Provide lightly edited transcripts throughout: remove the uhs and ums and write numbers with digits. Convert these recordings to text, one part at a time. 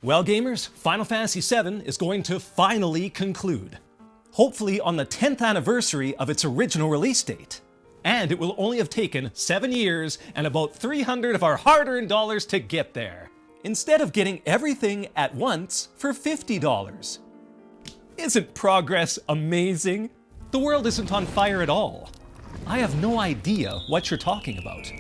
Well, gamers, Final Fantasy VII is going to finally conclude. Hopefully on the 10th anniversary of its original release date. And it will only have taken 7 years and about 300 of our hard-earned dollars to get there, instead of getting everything at once for $50. Isn't progress amazing? The world isn't on fire at all. I have no idea what you're talking about.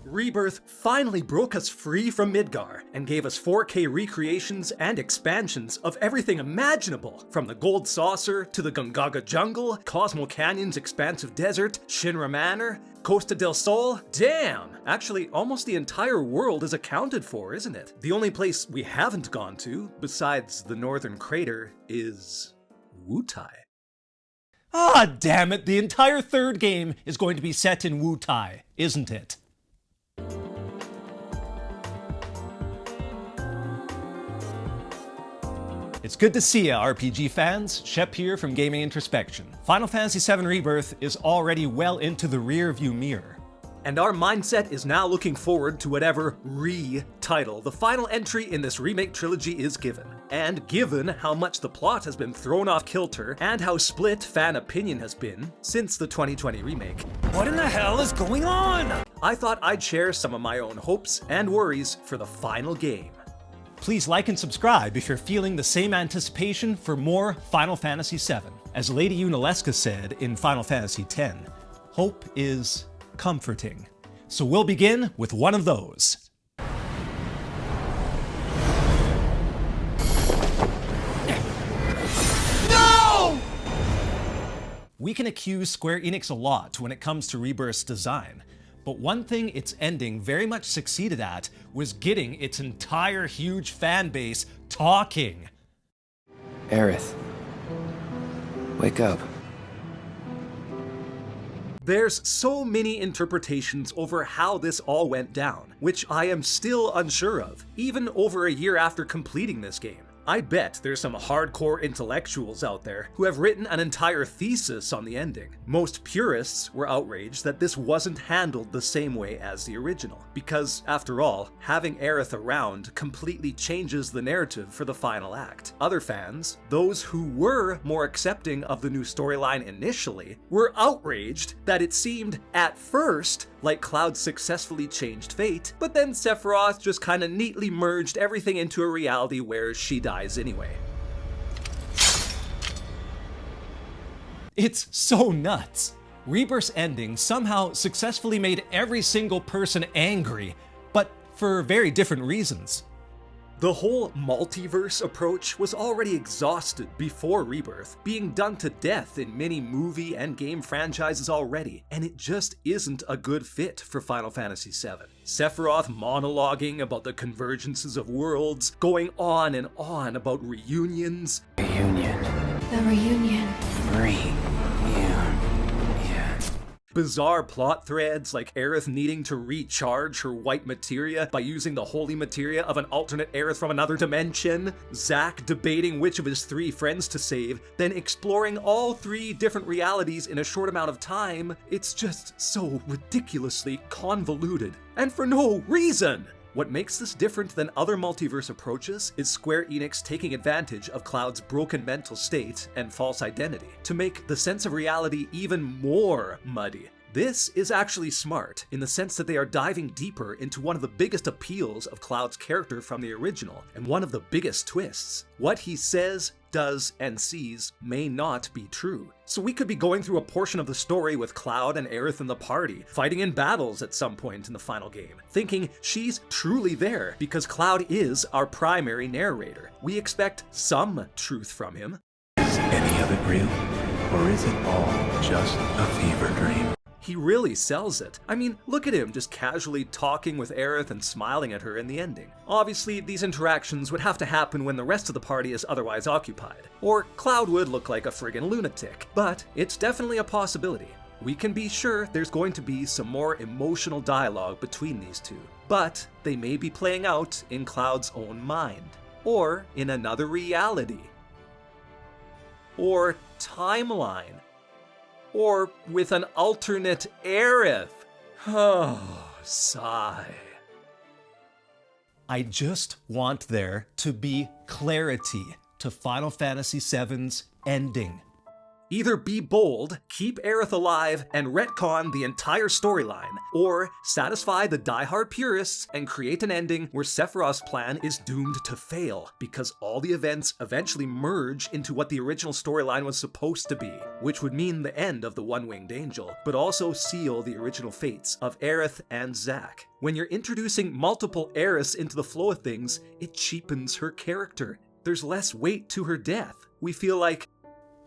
Rebirth finally broke us free from Midgar and gave us 4K recreations and expansions of everything imaginable, from the Gold Saucer to the Gongaga Jungle, Cosmo Canyon's expansive desert, Shinra Manor, Costa del Sol. Damn! Actually, almost the entire world is accounted for, isn't it? The only place we haven't gone to, besides the Northern Crater, is Wutai. Ah, damn it! The entire third game is going to be set in Wutai, isn't it? It's good to see ya, RPG fans. Shep here from Gaming Introspection. Final Fantasy VII Rebirth is already well into the rear-view mirror. And our mindset is now looking forward to whatever re-title the final entry in this remake trilogy is given. And given how much the plot has been thrown off kilter, and how split fan opinion has been since the 2020 remake. What in the hell is going on? I thought I'd share some of my own hopes and worries for the final game. Please like and subscribe if you're feeling the same anticipation for more Final Fantasy VII. As Lady Unaleska said in Final Fantasy X, hope is comforting. So we'll begin with one of those. No! We can accuse Square Enix a lot when it comes to Rebirth's design. But one thing its ending very much succeeded at was getting its entire huge fan base talking. Aerith, wake up. There's so many interpretations over how this all went down, which I am still unsure of, even over a year after completing this game. I bet there's some hardcore intellectuals out there who have written an entire thesis on the ending. Most purists were outraged that this wasn't handled the same way as the original, because after all, having Aerith around completely changes the narrative for the final act. Other fans, those who were more accepting of the new storyline initially, were outraged that it seemed, at first, like Cloud successfully changed fate, but then Sephiroth just kinda neatly merged everything into a reality where she dies anyway. It's so nuts. Rebirth's ending somehow successfully made every single person angry, but for very different reasons. The whole multiverse approach was already exhausted before Rebirth, being done to death in many movie and game franchises already, and it just isn't a good fit for Final Fantasy VII. Sephiroth monologuing about the convergences of worlds, going on and on about reunions. Reunion. The reunion. Reunion. Bizarre plot threads like Aerith needing to recharge her white materia by using the holy materia of an alternate Aerith from another dimension, Zack debating which of his 3 friends to save, then exploring all 3 different realities in a short amount of time. It's just so ridiculously convoluted, and for no reason! What makes this different than other multiverse approaches is Square Enix taking advantage of Cloud's broken mental state and false identity to make the sense of reality even more muddy. This is actually smart in the sense that they are diving deeper into one of the biggest appeals of Cloud's character from the original, and one of the biggest twists. What he says, does, and sees may not be true. So we could be going through a portion of the story with Cloud and Aerith in the party, fighting in battles at some point in the final game, thinking she's truly there because Cloud is our primary narrator. We expect some truth from him. Is any of it real? Or is it all just a fever dream? He really sells it. I mean, look at him just casually talking with Aerith and smiling at her in the ending. Obviously, these interactions would have to happen when the rest of the party is otherwise occupied, or Cloud would look like a friggin' lunatic, but it's definitely a possibility. We can be sure there's going to be some more emotional dialogue between these two, but they may be playing out in Cloud's own mind, or in another reality, or timeline, or with an alternate Aerith. Oh, sigh. I just want there to be clarity to Final Fantasy VII's ending. Either be bold, keep Aerith alive, and retcon the entire storyline, or satisfy the diehard purists and create an ending where Sephiroth's plan is doomed to fail, because all the events eventually merge into what the original storyline was supposed to be, which would mean the end of the One-Winged Angel, but also seal the original fates of Aerith and Zack. When you're introducing multiple Aeriths into the flow of things, it cheapens her character. There's less weight to her death. We feel like,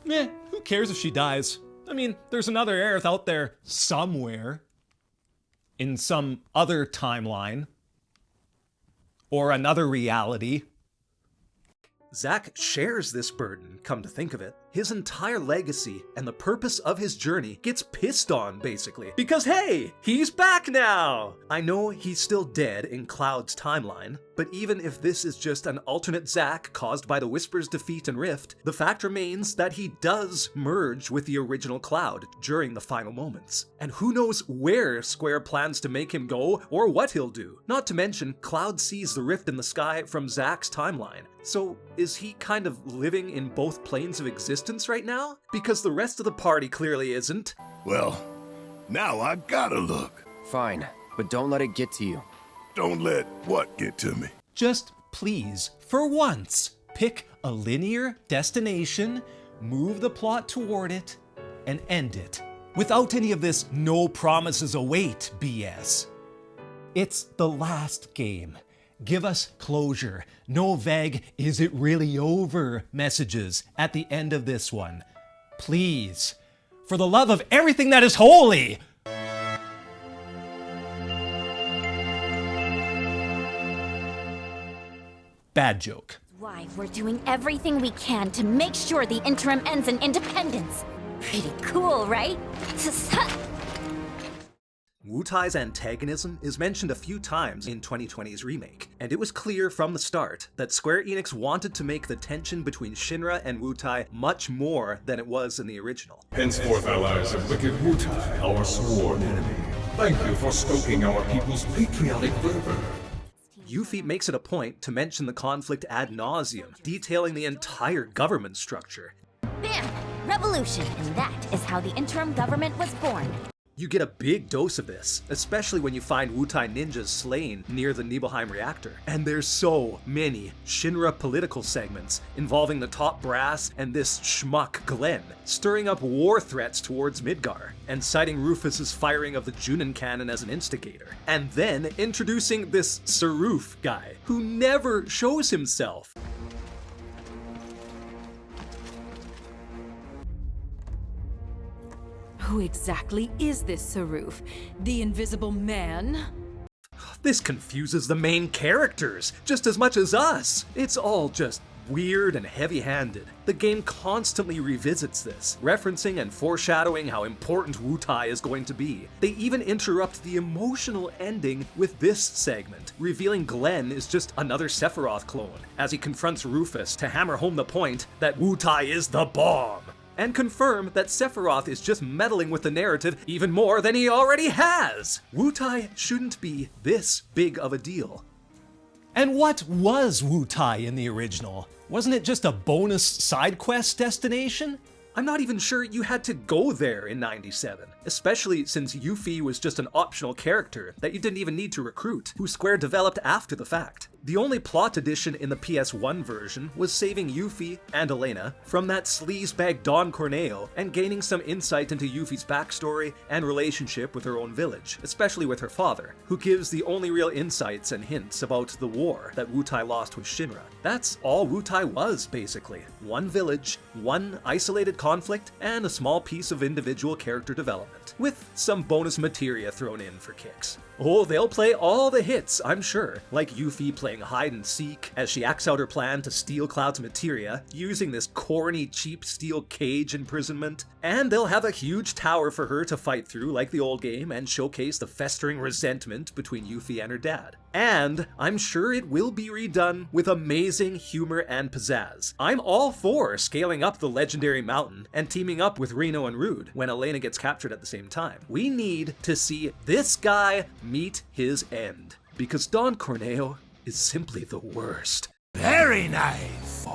meh, who cares if she dies? I mean, there's another Aerith out there somewhere. In some other timeline. Or another reality. Zack shares this burden, come to think of it. His entire legacy and the purpose of his journey gets pissed on, basically. Because hey, he's back now! I know he's still dead in Cloud's timeline, but even if this is just an alternate Zack caused by the Whisper's defeat and rift, the fact remains that he does merge with the original Cloud during the final moments. And who knows where Square plans to make him go or what he'll do. Not to mention, Cloud sees the rift in the sky from Zack's timeline. So is he kind of living in both planes of existence right now? Because the rest of the party clearly isn't. Well, now I gotta look. Fine, but don't let it get to you. Don't let what get to me? Just please, for once, pick a linear destination, move the plot toward it, and end it. Without any of this no promises await BS. It's the last game. Give us closure. No vague, is it really over messages at the end of this one. Please. For the love of everything that is holy! Bad joke. Why we're doing everything we can to make sure the interim ends in independence. Pretty cool, right? Wutai's antagonism is mentioned a few times in 2020's remake, and it was clear from the start that Square Enix wanted to make the tension between Shinra and Wutai much more than it was in the original. Henceforth, allies of wicked Wutai, our sworn enemy, thank you for stoking our people's patriotic fervor. Yuffie makes it a point to mention the conflict ad nauseum, detailing the entire government structure. Bam! Revolution! And that is how the interim government was born. You get a big dose of this, especially when you find Wutai ninjas slain near the Nibelheim reactor. And there's so many Shinra political segments involving the top brass and this schmuck Glenn, stirring up war threats towards Midgar, and citing Rufus's firing of the Junin cannon as an instigator. And then introducing this Saruf guy, who never shows himself. Who exactly is this Saruf? The Invisible Man? This confuses the main characters just as much as us. It's all just weird and heavy-handed. The game constantly revisits this, referencing and foreshadowing how important Wutai is going to be. They even interrupt the emotional ending with this segment, revealing Glenn is just another Sephiroth clone, as he confronts Rufus to hammer home the point that Wutai is the bomb, and confirm that Sephiroth is just meddling with the narrative even more than he already has. Wutai shouldn't be this big of a deal. And what was Wutai in the original? Wasn't it just a bonus side quest destination? I'm not even sure you had to go there in 97, especially since Yuffie was just an optional character that you didn't even need to recruit, who Square developed after the fact. The only plot addition in the PS1 version was saving Yuffie and Elena from that sleazebag Don Corneo and gaining some insight into Yuffie's backstory and relationship with her own village, especially with her father, who gives the only real insights and hints about the war that Wutai lost with Shinra. That's all Wutai was, basically. One village, one isolated conflict, and a small piece of individual character development, with some bonus materia thrown in for kicks. Oh, they'll play all the hits, I'm sure, like Yuffie playing hide and seek as she acts out her plan to steal Cloud's materia, using this corny, cheap steel cage imprisonment. And they'll have a huge tower for her to fight through like the old game and showcase the festering resentment between Yuffie and her dad. And I'm sure it will be redone with amazing humor and pizzazz. I'm all for scaling up the legendary mountain and teaming up with Reno and Rude when Elena gets captured at the same time. We need to see this guy meet his end, because Don Corneo is simply the worst. Very nice.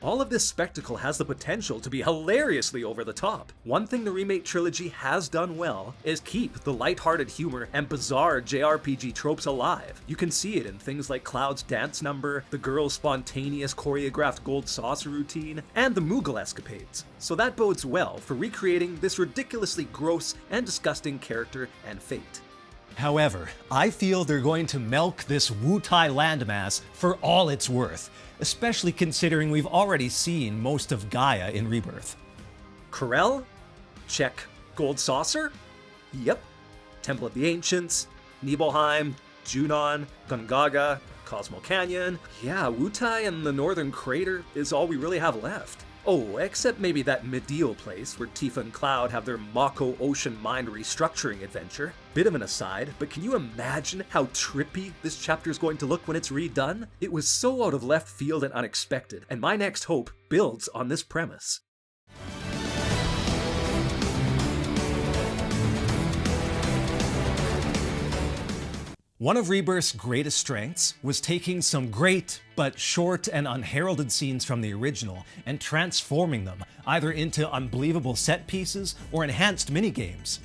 All of this spectacle has the potential to be hilariously over the top. One thing the remake trilogy has done well is keep the lighthearted humor and bizarre JRPG tropes alive. You can see it in things like Cloud's dance number, the girl's spontaneous choreographed gold saucer routine, and the Moogle escapades. So that bodes well for recreating this ridiculously gross and disgusting character and fate. However, I feel they're going to milk this Wutai landmass for all it's worth, especially considering we've already seen most of Gaia in Rebirth. Corel? Check. Gold Saucer? Yep. Temple of the Ancients, Nibelheim, Junon, Gungaga, Cosmo Canyon. Yeah, Wutai and the Northern Crater is all we really have left. Oh, except maybe that Medio place where Tifa and Cloud have their Mako Ocean Mind restructuring adventure. Bit of an aside, but can you imagine how trippy this chapter is going to look when it's redone? It was so out of left field and unexpected, and my next hope builds on this premise. One of Rebirth's greatest strengths was taking some great, but short and unheralded scenes from the original and transforming them either into unbelievable set pieces or enhanced minigames.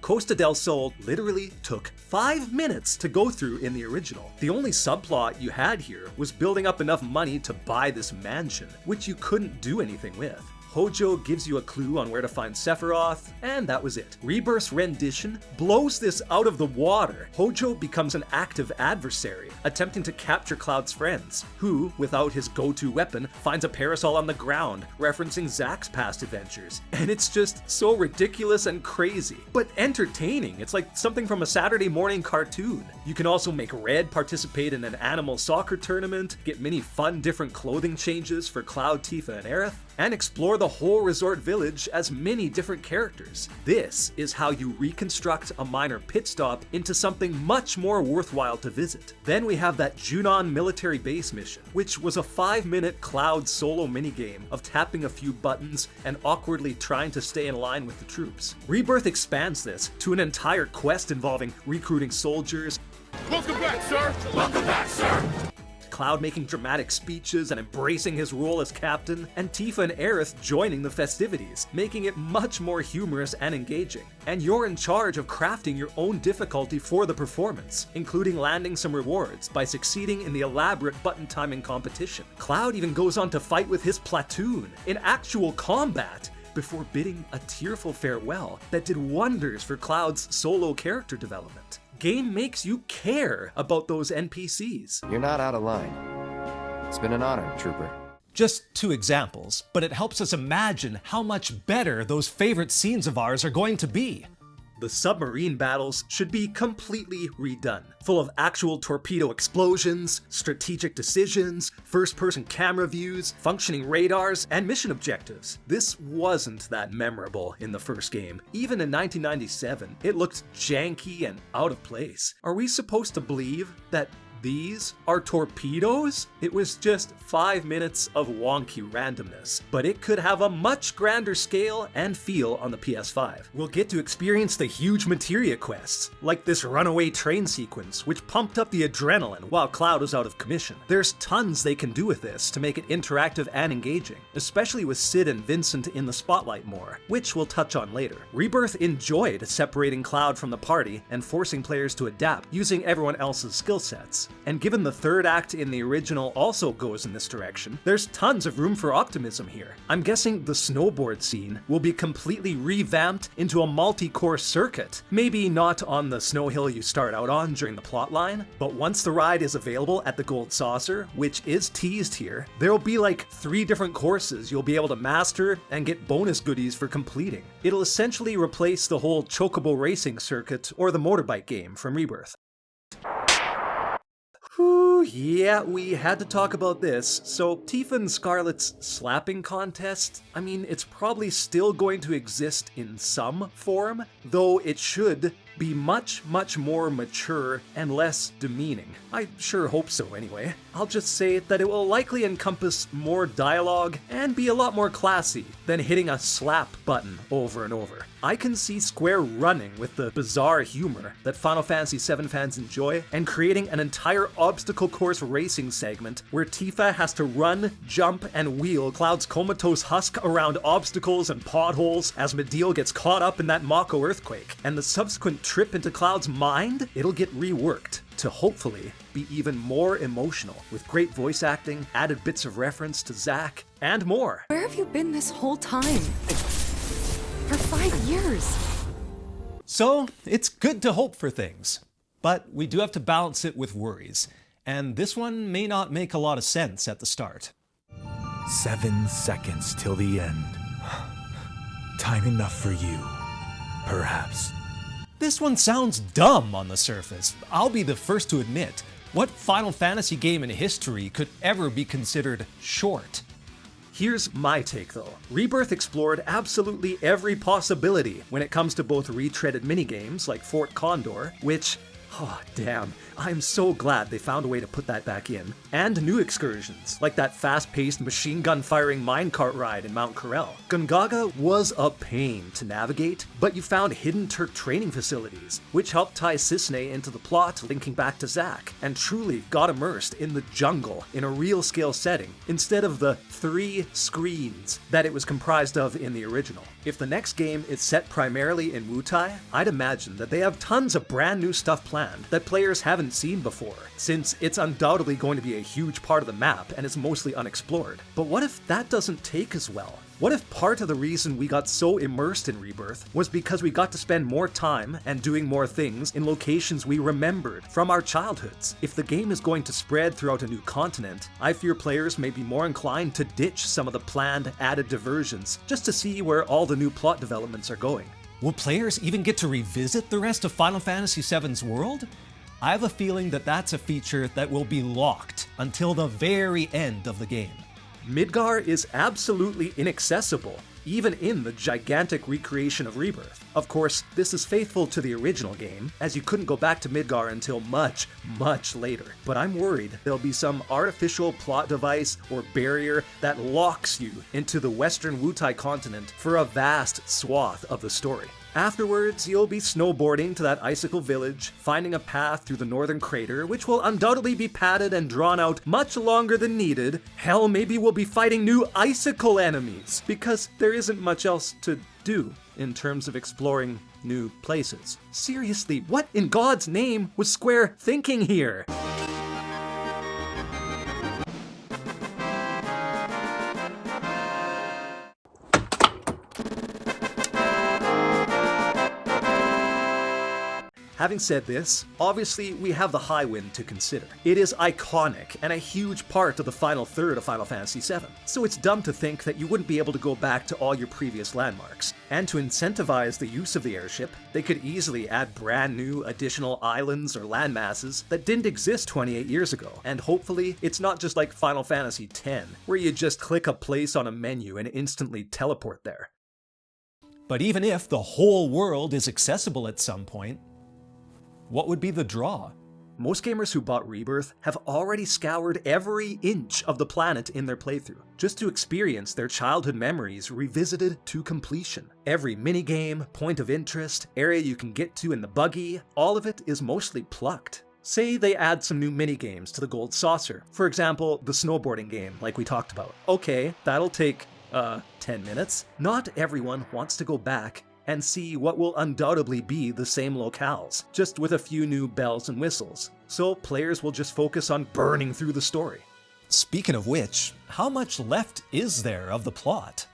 Costa del Sol literally took 5 minutes to go through in the original. The only subplot you had here was building up enough money to buy this mansion, which you couldn't do anything with. Hojo gives you a clue on where to find Sephiroth, and that was it. Rebirth's rendition blows this out of the water. Hojo becomes an active adversary, attempting to capture Cloud's friends, who, without his go-to weapon, finds a parasol on the ground, referencing Zack's past adventures. And it's just so ridiculous and crazy, but entertaining. It's like something from a Saturday morning cartoon. You can also make Red participate in an animal soccer tournament, get many fun different clothing changes for Cloud, Tifa, and Aerith, and explore the whole resort village as many different characters. This is how you reconstruct a minor pit stop into something much more worthwhile to visit. Then we have that Junon military base mission, which was a 5-minute Cloud solo minigame of tapping a few buttons and awkwardly trying to stay in line with the troops. Rebirth expands this to an entire quest involving recruiting soldiers, Welcome back, sir. Welcome back, sir. Cloud making dramatic speeches and embracing his role as captain, and Tifa and Aerith joining the festivities, making it much more humorous and engaging. And you're in charge of crafting your own difficulty for the performance, including landing some rewards by succeeding in the elaborate button timing competition. Cloud even goes on to fight with his platoon in actual combat, before bidding a tearful farewell that did wonders for Cloud's solo character development. Game makes you care about those NPCs. You're not out of line. It's been an honor, Trooper. Just 2 examples, but it helps us imagine how much better those favorite scenes of ours are going to be. The submarine battles should be completely redone, full of actual torpedo explosions, strategic decisions, first-person camera views, functioning radars, and mission objectives. This wasn't that memorable in the first game. Even in 1997, it looked janky and out of place. Are we supposed to believe that these are torpedoes? It was just 5 minutes of wonky randomness, but it could have a much grander scale and feel on the PS5. We'll get to experience the huge materia quests, like this runaway train sequence, which pumped up the adrenaline while Cloud was out of commission. There's tons they can do with this to make it interactive and engaging, especially with Cid and Vincent in the spotlight more, which we'll touch on later. Rebirth enjoyed separating Cloud from the party and forcing players to adapt using everyone else's skill sets. And given the third act in the original also goes in this direction, there's tons of room for optimism here. I'm guessing the snowboard scene will be completely revamped into a multi-core circuit. Maybe not on the snow hill you start out on during the plotline, but once the ride is available at the Gold Saucer, which is teased here, there'll be like 3 different courses you'll be able to master and get bonus goodies for completing. It'll essentially replace the whole Chocobo racing circuit or the motorbike game from Rebirth. Whew, yeah, we had to talk about this. So, Tifa and Scarlet's slapping contest, I mean, it's probably still going to exist in some form, though it should be much, much more mature and less demeaning. I sure hope so anyway. I'll just say that it will likely encompass more dialogue and be a lot more classy than hitting a slap button over and over. I can see Square running with the bizarre humor that Final Fantasy VII fans enjoy and creating an entire obstacle course racing segment where Tifa has to run, jump, and wheel Cloud's comatose husk around obstacles and potholes as Mideel gets caught up in that Mako earthquake, and the subsequent trip into Cloud's mind, it'll get reworked to hopefully be even more emotional, with great voice acting, added bits of reference to Zack, and more. Where have you been this whole time? For 5 years. So, it's good to hope for things, but we do have to balance it with worries, and this one may not make a lot of sense at the start. 7 seconds till the end. Time enough for you, perhaps. This one sounds dumb on the surface. I'll be the first to admit. What Final Fantasy game in history could ever be considered short? Here's my take though. Rebirth explored absolutely every possibility when it comes to both retreaded minigames like Fort Condor, which, oh damn, I'm so glad they found a way to put that back in, and new excursions, like that fast-paced machine gun firing minecart ride in Mount Corel. Gungaga was a pain to navigate, but you found hidden Turk training facilities, which helped tie Cisne into the plot linking back to Zack, and truly got immersed in the jungle in a real-scale setting, instead of the 3 screens that it was comprised of in the original. If the next game is set primarily in Wutai, I'd imagine that they have tons of brand new stuff planned that players haven't seen before, since it's undoubtedly going to be a huge part of the map and is mostly unexplored. But what if that doesn't take as well? What if part of the reason we got so immersed in Rebirth was because we got to spend more time and doing more things in locations we remembered from our childhoods? If the game is going to spread throughout a new continent, I fear players may be more inclined to ditch some of the planned added diversions just to see where all the new plot developments are going. Will players even get to revisit the rest of Final Fantasy VII's world? I have a feeling that that's a feature that will be locked until the very end of the game. Midgar is absolutely inaccessible, even in the gigantic recreation of Rebirth. Of course, this is faithful to the original game, as you couldn't go back to Midgar until much, much later. But I'm worried there'll be some artificial plot device or barrier that locks you into the western Wutai continent for a vast swath of the story. Afterwards, you'll be snowboarding to that icicle village, finding a path through the northern crater, which will undoubtedly be padded and drawn out much longer than needed. Hell, maybe we'll be fighting new icicle enemies, because there isn't much else to do in terms of exploring new places. Seriously, what in God's name was Square thinking here? Having said this, obviously we have the Highwind to consider. It is iconic and a huge part of the final third of Final Fantasy VII, so it's dumb to think that you wouldn't be able to go back to all your previous landmarks. And to incentivize the use of the airship, they could easily add brand new additional islands or landmasses that didn't exist 28 years ago. And hopefully, it's not just like Final Fantasy X, where you just click a place on a menu and instantly teleport there. But even if the whole world is accessible at some point, what would be the draw? Most gamers who bought Rebirth have already scoured every inch of the planet in their playthrough, just to experience their childhood memories revisited to completion. Every minigame, point of interest, area you can get to in the buggy, all of it is mostly plucked. Say they add some new minigames to the Gold Saucer, for example, the snowboarding game like we talked about. Okay, that'll take, 10 minutes. Not everyone wants to go back and see what will undoubtedly be the same locales, just with a few new bells and whistles. So players will just focus on burning through the story. Speaking of which, how much left is there of the plot?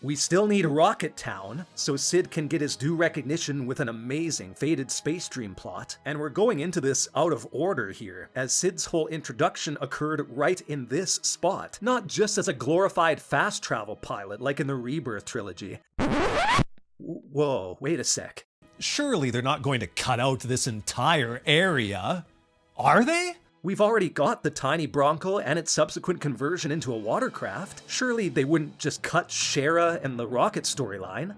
We still need Rocket Town, so Cid can get his due recognition with an amazing Faded Space Dream plot, and we're going into this out of order here, as Cid's whole introduction occurred right in this spot, not just as a glorified fast travel pilot like in the Rebirth trilogy. Whoa, wait a sec. Surely they're not going to cut out this entire area, are they? We've already got the tiny Bronco and its subsequent conversion into a watercraft. Surely they wouldn't just cut Shera and the rocket storyline.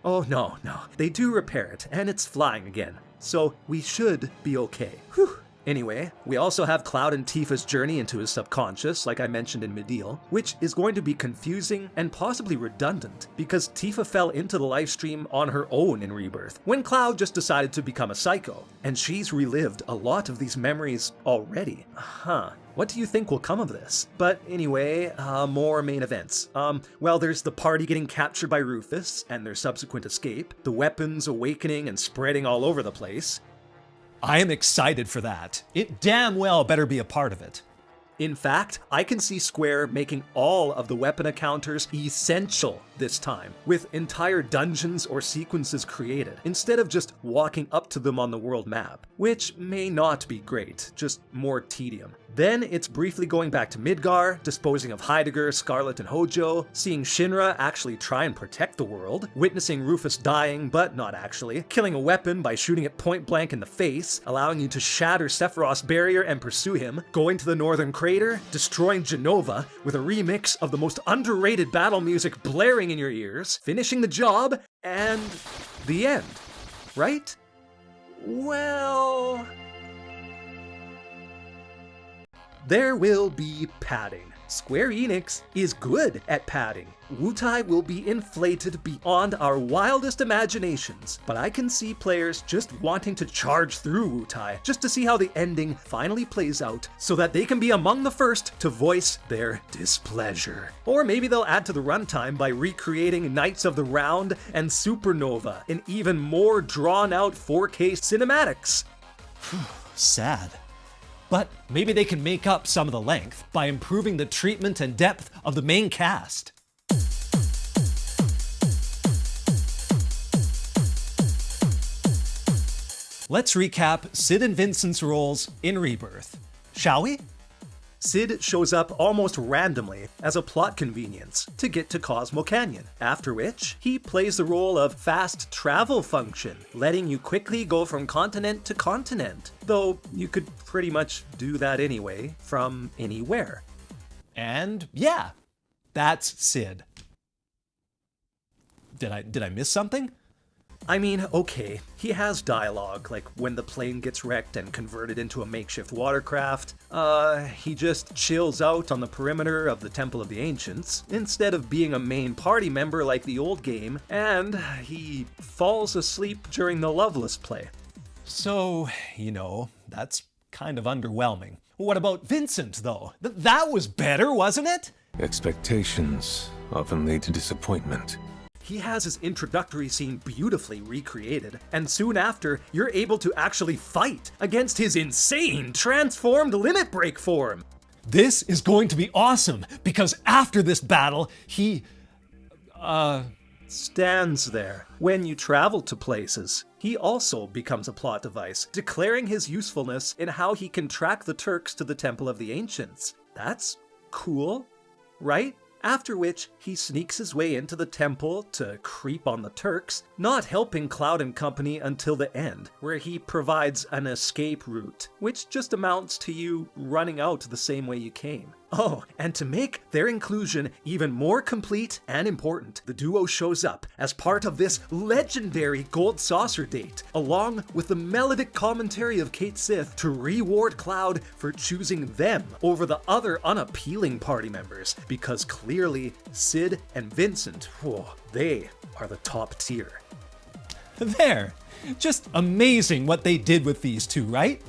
Oh no, they do repair it, and it's flying again. So we should be okay. Whew. Anyway, we also have Cloud and Tifa's journey into his subconscious, like I mentioned in Medial, which is going to be confusing and possibly redundant, because Tifa fell into the lifestream on her own in Rebirth, when Cloud just decided to become a psycho, and she's relived a lot of these memories already. What do you think will come of this? But anyway, more main events. Well, there's the party getting captured by Rufus, and their subsequent escape, the weapons awakening and spreading all over the place. I am excited for that. It damn well better be a part of it. In fact, I can see Square making all of the weapon encounters essential this time, with entire dungeons or sequences created, instead of just walking up to them on the world map, which may not be great, just more tedium. Then it's briefly going back to Midgar, disposing of Heidegger, Scarlet, and Hojo, seeing Shinra actually try and protect the world, witnessing Rufus dying, but not actually, killing a weapon by shooting it point blank in the face, allowing you to shatter Sephiroth's barrier and pursue him, going to the Northern Crater, destroying Genova with a remix of the most underrated battle music blaring in your ears, finishing the job, and the end. Right? Well... there will be padding. Square Enix is good at padding. Wutai will be inflated beyond our wildest imaginations, but I can see players just wanting to charge through Wutai just to see how the ending finally plays out so that they can be among the first to voice their displeasure. Or maybe they'll add to the runtime by recreating Knights of the Round and Supernova in even more drawn-out 4K cinematics. Sad. But maybe they can make up some of the length by improving the treatment and depth of the main cast. Let's recap Cid and Vincent's roles in Rebirth, shall we? Cid shows up almost randomly as a plot convenience to get to Cosmo Canyon, after which he plays the role of fast travel function, letting you quickly go from continent to continent, though you could pretty much do that anyway, from anywhere. And yeah, that's Cid. Did I miss something? I mean, okay, he has dialogue, like when the plane gets wrecked and converted into a makeshift watercraft. He just chills out on the perimeter of the Temple of the Ancients, instead of being a main party member like the old game, and he falls asleep during the Loveless play. So, that's kind of underwhelming. What about Vincent, though? That was better, wasn't it? Expectations often lead to disappointment. He has his introductory scene beautifully recreated, and soon after, you're able to actually fight against his insane transformed limit break form. This is going to be awesome, because after this battle, he... stands there. When you travel to places, he also becomes a plot device, declaring his usefulness in how he can track the Turks to the Temple of the Ancients. That's cool, right? After which, he sneaks his way into the temple to creep on the Turks, not helping Cloud and company until the end, where he provides an escape route, which just amounts to you running out the same way you came. Oh, and to make their inclusion even more complete and important, the duo shows up as part of this legendary Gold Saucer date, along with the melodic commentary of Kate Sith to reward Cloud for choosing them over the other unappealing party members, because clearly Cid and Vincent, they are the top tier. There! Just amazing what they did with these two, right?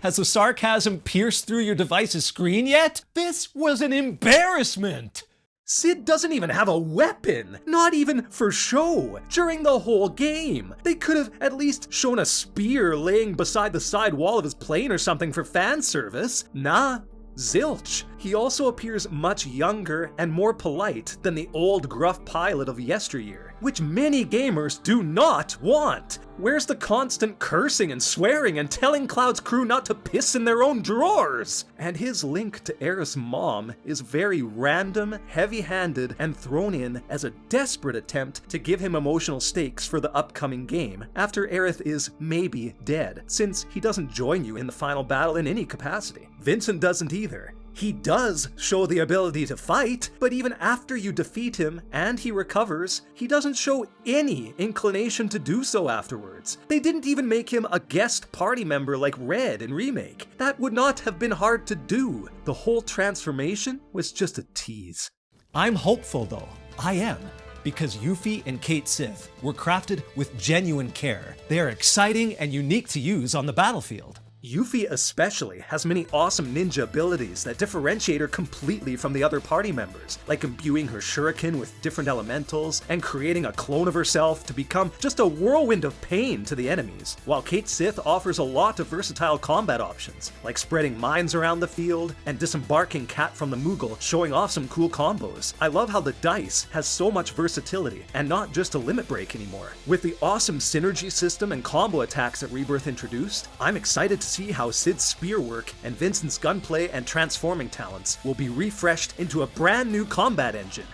Has the sarcasm pierced through your device's screen yet? This was an embarrassment! Cid doesn't even have a weapon, not even for show, during the whole game. They could have at least shown a spear laying beside the side wall of his plane or something for fan service. Nah. Zilch. He also appears much younger and more polite than the old gruff pilot of yesteryear, which many gamers do not want. Where's the constant cursing and swearing and telling Cloud's crew not to piss in their own drawers? And his link to Aerith's mom is very random, heavy-handed, and thrown in as a desperate attempt to give him emotional stakes for the upcoming game, after Aerith is maybe dead, since he doesn't join you in the final battle in any capacity. Vincent doesn't either. He does show the ability to fight, but even after you defeat him and he recovers, he doesn't show any inclination to do so afterwards. They didn't even make him a guest party member like Red in Remake. That would not have been hard to do. The whole transformation was just a tease. I'm hopeful though. I am. Because Yuffie and Cait Sith were crafted with genuine care. They are exciting and unique to use on the battlefield. Yuffie especially has many awesome ninja abilities that differentiate her completely from the other party members, like imbuing her shuriken with different elementals and creating a clone of herself to become just a whirlwind of pain to the enemies, while Cait Sith offers a lot of versatile combat options, like spreading mines around the field and disembarking Cat from the Moogle, showing off some cool combos. I love how the dice has so much versatility and not just a limit break anymore. With the awesome synergy system and combo attacks that Rebirth introduced, I'm excited to see how Cid's spear work and Vincent's gunplay and transforming talents will be refreshed into a brand new combat engine.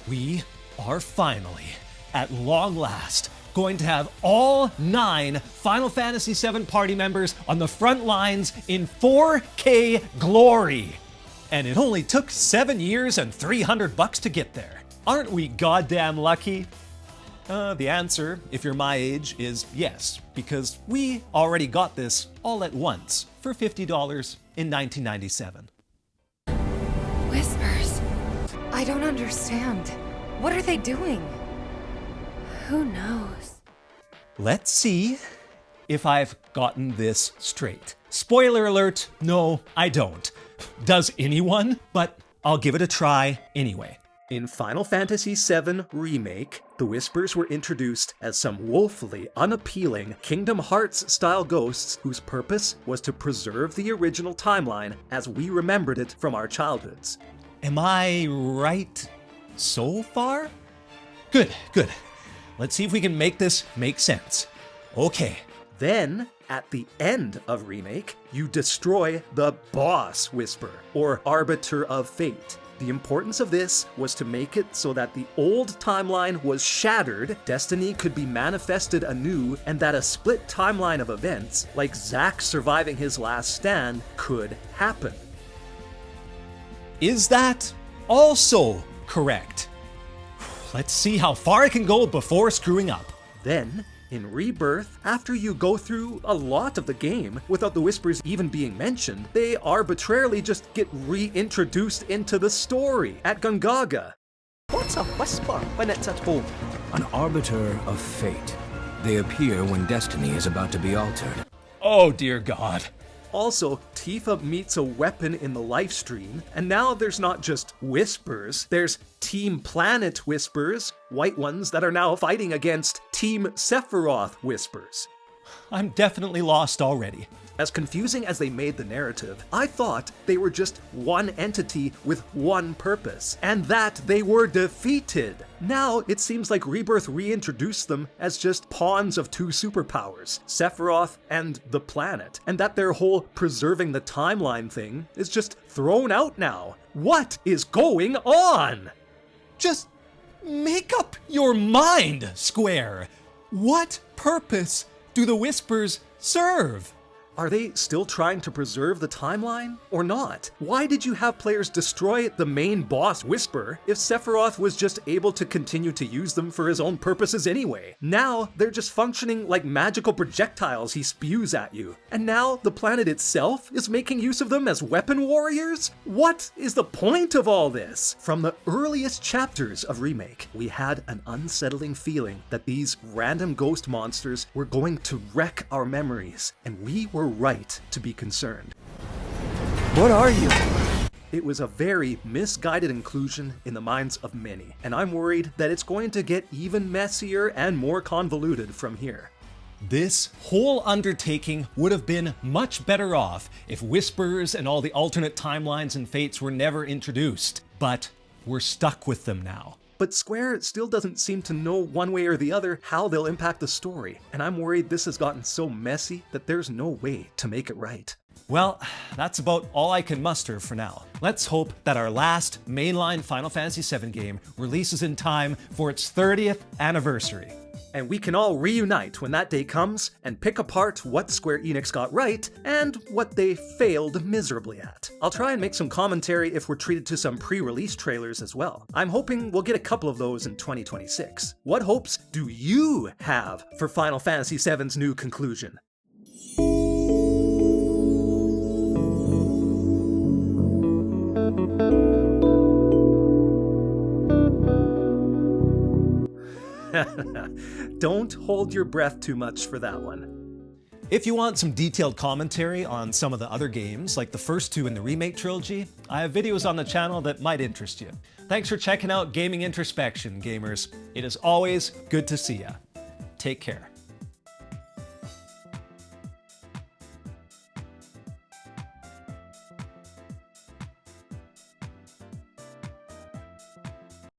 We are finally, at long last, going to have all 9 Final Fantasy VII party members on the front lines in 4K glory. And it only took 7 years and $300 to get there. Aren't we goddamn lucky? The answer, if you're my age, is yes, because we already got this all at once for $50 in 1997. Whispers. I don't understand. What are they doing? Who knows? Let's see if I've gotten this straight. Spoiler alert, no, I don't. Does anyone? But I'll give it a try anyway. In Final Fantasy VII Remake, the Whispers were introduced as some woefully unappealing Kingdom Hearts-style ghosts whose purpose was to preserve the original timeline as we remembered it from our childhoods. Am I right so far? Good, good. Let's see if we can make this make sense. Okay. Then, at the end of Remake, you destroy the boss Whisper, or Arbiter of Fate. The importance of this was to make it so that the old timeline was shattered, destiny could be manifested anew, and that a split timeline of events, like Zack surviving his last stand, could happen. Is that also correct? Let's see how far I can go before screwing up. Then, in Rebirth, after you go through a lot of the game without the Whispers even being mentioned, they arbitrarily just get reintroduced into the story at Gungaga. What's a whisper when it's at home? An arbiter of fate. They appear when destiny is about to be altered. Oh dear God. Also, Tifa meets a weapon in the live stream, and now there's not just Whispers, there's Team Planet Whispers, white ones that are now fighting against Team Sephiroth Whispers. I'm definitely lost already. As confusing as they made the narrative, I thought they were just one entity with one purpose, and that they were defeated. Now, it seems like Rebirth reintroduced them as just pawns of 2 superpowers, Sephiroth and the planet, and that their whole preserving the timeline thing is just thrown out now. What is going on? Just make up your mind, Square. What purpose do the Whispers serve? Are they still trying to preserve the timeline, or not? Why did you have players destroy the main boss Whisper if Sephiroth was just able to continue to use them for his own purposes anyway? Now, they're just functioning like magical projectiles he spews at you. And now, the planet itself is making use of them as weapon warriors? What is the point of all this? From the earliest chapters of Remake, we had an unsettling feeling that these random ghost monsters were going to wreck our memories, and we were right to be concerned. What are you? It was a very misguided inclusion in the minds of many, and I'm worried that it's going to get even messier and more convoluted from here. This whole undertaking would have been much better off if Whispers and all the alternate timelines and fates were never introduced, but we're stuck with them now. But Square still doesn't seem to know one way or the other how they'll impact the story, and I'm worried this has gotten so messy that there's no way to make it right. Well, that's about all I can muster for now. Let's hope that our last mainline Final Fantasy VII game releases in time for its 30th anniversary. And we can all reunite when that day comes and pick apart what Square Enix got right and what they failed miserably at. I'll try and make some commentary if we're treated to some pre-release trailers as well. I'm hoping we'll get a couple of those in 2026. What hopes do you have for Final Fantasy VII's new conclusion? Don't hold your breath too much for that one. If you want some detailed commentary on some of the other games, like the first two in the remake trilogy, I have videos on the channel that might interest you. Thanks for checking out Gaming Introspection, gamers. It is always good to see ya. Take care.